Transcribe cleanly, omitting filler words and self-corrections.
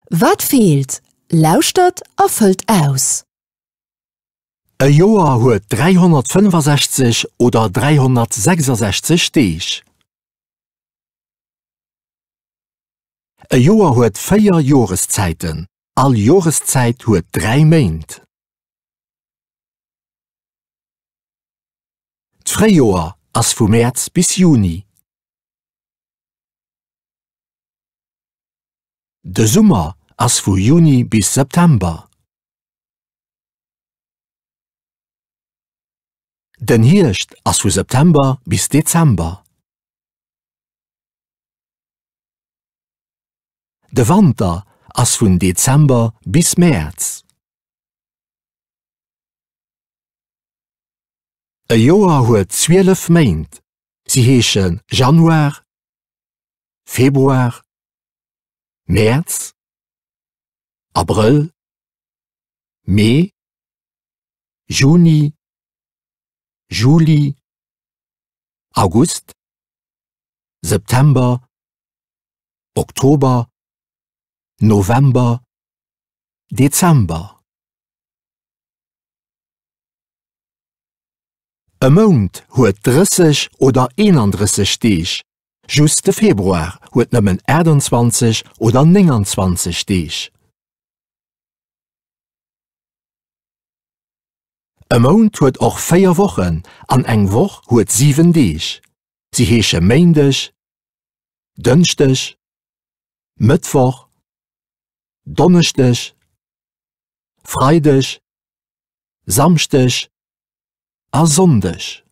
Wat fehlt? Lauschtert a füllt aus. E Joer huet 365 oder 366 Steech. E Joer huet 4 Joreszeiten. All Joreszeit huet 3 Meint. D'Fréjoer ass vu März bis Juni. De Summer ass vu Juni bis September. Den Hirscht ass vu September bis Dezember. De Wanter ass vun Dezember bis März. E Joer huet 12 Meint. Sie heechen Januar, Februar, März, April, Mai, Juni, Juli, August, September, Oktober, November, Dezember. E Mount huet 30 oder 31 Steech. Just de Februar huet nëmmen 21 oder 29 Steech. E Mount huet och 4 Wochen, an eng Woch huet 7 Deeg. Sie heeche Méindeg, Dënchteg, Mëttwoch, Donnechteg, Freideg, Samsteg a Sondeg.